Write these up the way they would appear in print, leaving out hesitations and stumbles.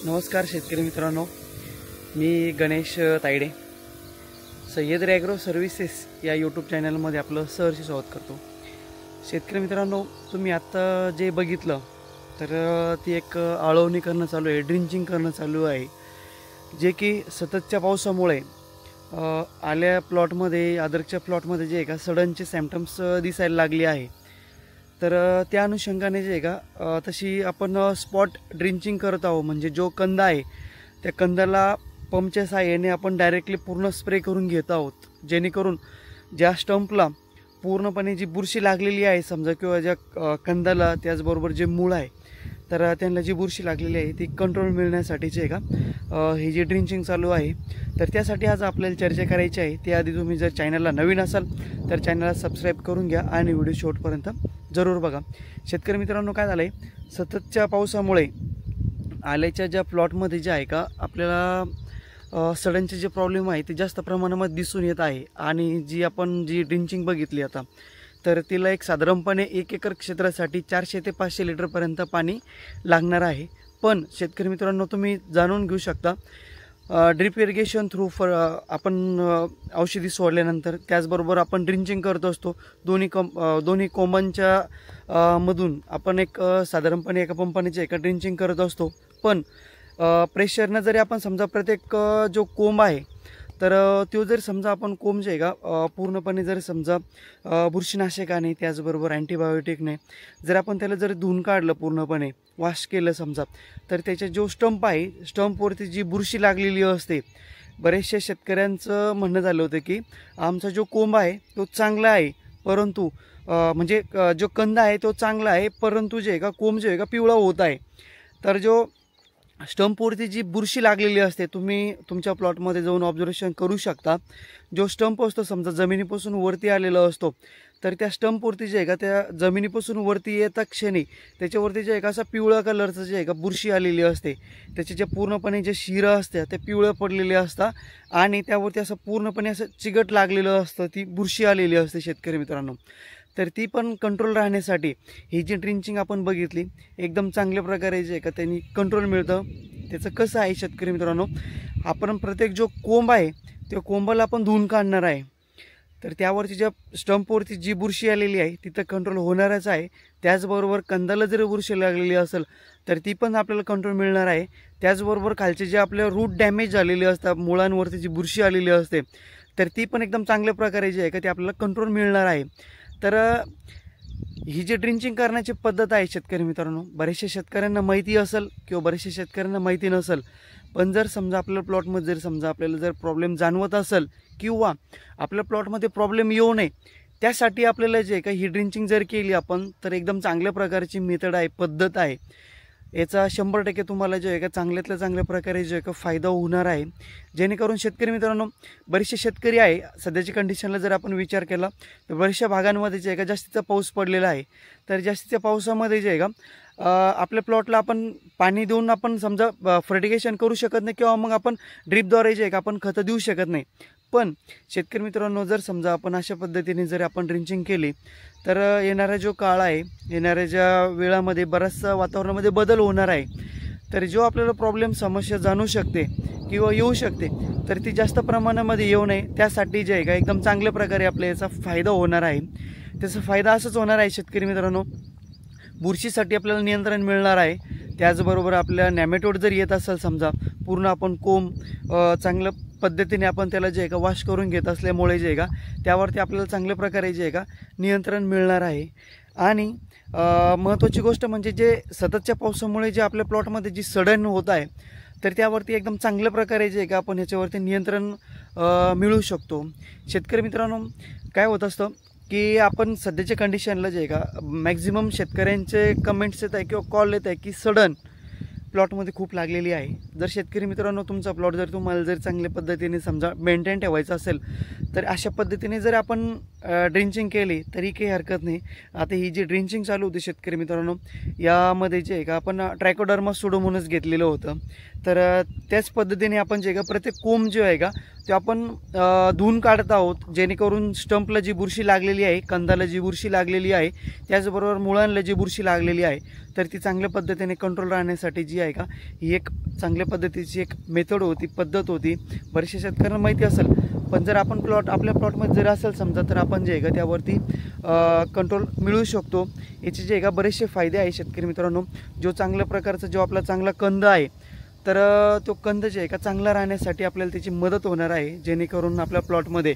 नमस्कार शेतकरी मित्रांनो, मी गणेश तायडे सह्याद्री ॲग्रो सर्व्हिसेस या यूट्यूब चॅनलमध्ये आपलं सहर्ष स्वागत करतो। शेतकरी मित्रांनो, तुम्ही आत्ता जे बघितलं तर ती एक आळवणी करणं चालू आहे, ड्रिंचिंग करणं चालू आहे, जे की सततच्या पावसामुळे आल्या प्लॉटमध्ये आदरच्या प्लॉटमध्ये जे आहे का सडनचे सिम्पटम्स दिसायला लागले आहे। तर त्या अनुषंगाने जे आहे का तशी आपण स्पॉट ड्रिंचिंग करत आहोत। म्हणजे जो कंद आहे त्या कंदाला पंपच्या साहाय्याने आपण डायरेक्टली पूर्ण स्प्रे करून घेत आहोत, जेणेकरून ज्या स्टंपला पूर्णपणे जी बुरशी लागलेली आहे समजा, किंवा ज्या कंदाला त्याचबरोबर जे मूळ आहे तर त्यांना जी बुरशी लागलेली आहे ती कंट्रोल मिळण्यासाठीचे आहे का ही जी ड्रिंचिंग चालू आहे। तर त्यासाठी आज आपल्याला चर्चा करायची आहे। त्याआधी तुम्ही जर चॅनलला नवीन असाल तर चॅनलला सबस्क्राईब करून घ्या आणि व्हिडिओ शेवटपर्यंत जरूर बघा। शेतकरी मित्रांनो, काय झालं आहे, सततच्या पावसामुळे आल्याच्या ज्या प्लॉटमध्ये जे आहे का आपल्याला सडनचे जे प्रॉब्लेम आहे ते जास्त प्रमाणामध्ये दिसून येत आहे। आणि जी आपण जी ड्रिंचिंग बघितली आता, तर तिला एक साधारणपणे 1 एकर क्षेत्रासाठी 400 ते 500 लिटरपर्यंत पाणी लागणार आहे। पण शेतकरी मित्रांनो, तुम्ही जाणून घेऊ शकता ड्रिप इरिगेशन थ्रू आपण औषधी सोडल्यानंतर त्याचबरोबर आपण ड्रिंचिंग करत असतो। दोन्ही कोंबांच्या मधून आपण एक साधारणपणे एका पंपाने एका ड्रिंचिंग करत असतो। पण प्रेशरनं जरी आपण समजा प्रत्येक जो कोंब आहे तर तो जर समजा आपण कोंब जे आहे का पूर्णपणे जर समजा बुरशीनाशकाने त्याचबरोबर अँटीबायोटिकने जर आपण त्याला जर धुवून काढलं, पूर्णपणे वॉश केलं समजा, तर त्याचा जो स्टंप आहे स्टंपवरती जी बुरशी लागलेली असते, बरेचशा शेतकऱ्यांचं म्हणणं झालं होतं की आमचा जो कोंब आहे तो चांगला आहे, परंतु म्हणजे जो कंद आहे तो चांगला आहे, परंतु जे आहे का कोंब जे आहे का पिवळा होत आहे। तर जो स्टंपवरती जी बुरशी लागलेली असते, तुम्ही तुमच्या प्लॉटमध्ये जाऊन ऑब्झर्वेशन करू शकता। जो स्टंप असतो समजा जमिनीपासून वरती आलेला असतो, तर त्या स्टंपवरती जे आहे का त्या जमिनीपासून वरती येता क्षणी त्याच्यावरती जे आहे का असा पिवळा कलरचं जे आहे का बुरशी आलेली असते, त्याचे जे पूर्णपणे जे शिरं असते ते पिवळं पडलेले असतात आणि त्यावरती असं पूर्णपणे असं चिकट लागलेलं असतं, ती बुरशी आलेली असते शेतकरी मित्रांनो। तर ती पण कंट्रोल राहण्यासाठी ही जी ड्रिंचिंग आपण बघितली एकदम चांगल्या प्रकारे जे आहे का त्यांनी कंट्रोल मिळतं। त्याचं कसं आहे शेतकरी मित्रांनो, आपण प्रत्येक जो कोंब आहे त्या कोंबाला आपण धुवून काढणार आहे, तर त्यावरती ज्या स्टंपवरती जी बुरशी आलेली आहे तिथं कंट्रोल होणारच आहे। त्याचबरोबर कंदाला जर बुरशी लागलेली असेल तर ती पण आपल्याला कंट्रोल मिळणार आहे। त्याचबरोबर खालचे जे आपल्या रूट डॅमेज झालेले असतात, मुळांवरती जी बुरशी आलेली असते, तर ती पण एकदम चांगल्या प्रकारे जे आहे का ती आपल्याला कंट्रोल मिळणार आहे। तर ही जी ड्रिंचिंग करण्याची पद्धत आहे शेतकरी मित्रांनो, बरेचशा शेतकऱ्यांना माहिती असेल किंवा बरेचशा शेतकऱ्यांना माहिती नसेल, पण जर समजा आपल्या प्लॉटमध्ये जर समजा आपल्याला जर प्रॉब्लेम जाणवत असेल किंवा आपल्या प्लॉटमध्ये प्रॉब्लेम येऊ नये त्यासाठी आपल्याला जे का ही ड्रिंचिंग जर केली आपण, तर एकदम चांगल्या प्रकारची मेथड आहे, पद्धत आहे। याचा 100% तुम्हाला जे आहे का चांगल्यातल्या चांगल्या प्रकारे जे आहे का फायदा होणार आहे। जेणेकरून शेतकरी मित्रांनो, बरेचसे शेतकरी आहे सध्याच्या कंडिशनला जर आपण विचार केला तर बऱ्याचशा भागांमध्ये जे आहे का जास्तीचा पाऊस पडलेला आहे, तर जास्तीच्या पावसामध्ये जे आहे का आपल्या प्लॉटला आपण पाणी देऊन आपण समजा फर्टिगेशन करू शकत नाही किंवा मग आपण ड्रिपद्वारे जे आहे का आपण खतं देऊ शकत नाही। पण शेतकरी मित्रांनो, जर समजा आपण अशा पद्धतीने जर आपण ड्रिंचिंग केली तर येणारा जो काळ आहे, येणाऱ्या ज्या वेळामध्ये बराचसा वातावरणामध्ये बदल होणार आहे, तर जो आपल्याला प्रॉब्लेम समस्या जाणू शकते किंवा येऊ शकते तर ती जास्त प्रमाणामध्ये येऊ नये त्यासाठी जे आहे का एकदम चांगल्या प्रकारे आपल्या याचा फायदा होणार आहे। त्याचा फायदा असंच होणार आहे शेतकरी मित्रांनो, बुरशीसाठी आपल्याला नियंत्रण मिळणार आहे। त्याचबरोबर आपल्या नॅमेटोड जर येत असेल समजा, पूर्ण आपण कोंब चांगल्या पद्धतीने आपण त्याला जे आहे का वॉश करून घेत असल्यामुळे जे आहे का त्यावरती आपल्याला चांगल्या प्रकारे जे आहे का नियंत्रण मिळणार आहे। आणि महत्त्वाची गोष्ट म्हणजे जे सततच्या पावसामुळे जे आपल्या प्लॉटमध्ये जी सडन होत आहे, तर त्यावरती एकदम चांगल्या प्रकारे जे आहे का आपण याच्यावरती नियंत्रण मिळू शकतो। शेतकरी मित्रांनो, काय होत असतं की आपण सध्याच्या कंडिशनला जे आहे का मॅक्झिमम शेतकऱ्यांचे कमेंट्स येत आहे किंवा कॉल येत आहे की सडन प्लॉटमध्ये खूप लागलेली आहे, जर शेतकरी मित्रांनो तुमचा प्लॉट जर तुम्हाला जर चांगल्या पद्धतीने समजा मेंटेन ठेवायचा असेल तर अशा पद्धतीने जर आपण ड्रिंचिंग केली तरी काही हरकत नाही। आता ही जी ड्रिंचिंग चालू होती शेतकरी मित्रांनो, यामध्ये जे आहे का आपण ट्रायकोडर्मा सुडोमोनास घेतलेलं होतं, तर त्याच पद्धतीने आपण जे का प्रत्येक कोंब जो आहे का ते आपण धुवून काढत आहोत, जेणेकरून स्टंपला जी बुरशी लागलेली आहे, कंदाला जी बुरशी लागलेली आहे, त्याचबरोबर मुळांना जी बुरशी लागलेली आहे, तर ती चांगल्या पद्धतीने कंट्रोल राहण्यासाठी जी आहे का ही एक चांगल्या पद्धतीची एक मेथड होती, पद्धत होती। बरेचशा शेतकऱ्यांना माहिती असेल, पण जर आपण आपल्या प्लॉटमध्ये जर असेल समजा तर आपण जे आहे का त्यावरती कंट्रोल मिळवू शकतो। याचे जे आहे का बरेचसे फायदे आहे शेतकरी मित्रांनो। जो चांगल्या प्रकारचा जो आपला चांगला कंद आहे तर तो कंद जे आहे का चांगला राहण्यासाठी आपल्याला त्याची मदत होणार आहे, जेणेकरून आपल्या प्लॉटमध्ये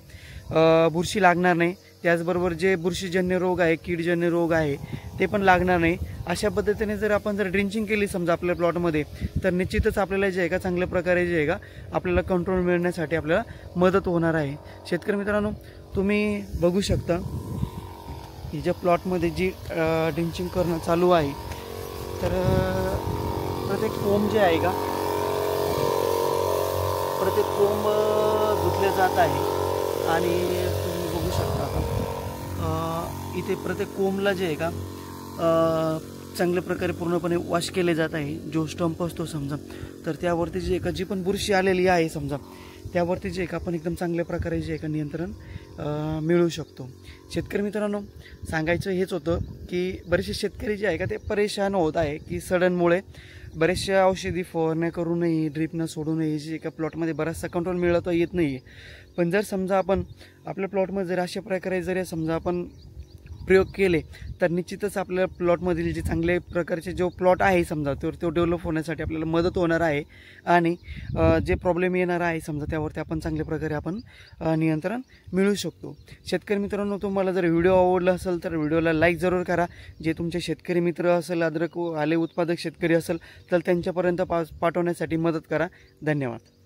बुरशी लागणार नाही, त्याचबरोबर जे बुरशीजन्य रोग आहे, कीडजन्य रोग आहे ते पण लागणार नाही। अशा पद्धतीने जर आपण जर ड्रिंचिंग केली समजा आपल्या प्लॉटमध्ये तर निश्चितच आपल्याला जे आहे का चांगल्या प्रकारे जे आहे का आपल्याला कंट्रोल मिळण्यासाठी आपल्याला मदत होणार आहे। शेतकरी मित्रांनो तुम्ही बघू शकता ही ज्या प्लॉटमध्ये जी ड्रिंचिंग करणं चालू आहे, तर प्रत्येक कोंब जे आहे का प्रत्येक कोंब धुतले जात आहे आणि तुम्ही बघू शकता आता इथे प्रत्येक कोंबला जे आहे का चांगल्या प्रकारे पूर्णपणे वॉश केले जात आहे। जो स्टंप असतो समजा तर त्यावरती जे का जी पण बुरशी आलेली आहे समजा त्यावरती जे का आपण एकदम चांगल्या प्रकारे जे का नियंत्रण मिळवू शकतो। शेतकरी मित्रांनो सांगायचं हेच होतं की बरेचसे शेतकरी जे आहे का ते परेशान होत आहे की सडनमुळे बरेचशा औषधी फवारण्या करूनही ड्रिपनं सोडूनही जे एका प्लॉटमध्ये बराचसा कंट्रोल मिळवता येत नाही आहे। पण जर समजा आपण आपल्या प्लॉटमध्ये जर अशा प्रकारे जर समजा आपण प्रयोग केले तर निश्चितच आपल्या प्लॉटमधील जे चांगल्या प्रकारचे जो प्लॉट आहे समजा तो डेव्हलप होण्यासाठी आपल्याला मदत होणार आहे आणि जे प्रॉब्लेम येणार आहे समजा त्यावरती आपण चांगल्या प्रकारे आपण नियंत्रण मिळवू शकतो। शेतकरी मित्रांनो तुम्हाला जर व्हिडिओ आवडला असेल तर व्हिडिओला लाईक जरूर करा। जे तुमचे शेतकरी मित्र असेल, अद्रक आले उत्पादक शेतकरी असेल तर त्यांच्यापर्यंत पाठवण्यासाठी मदत करा। धन्यवाद।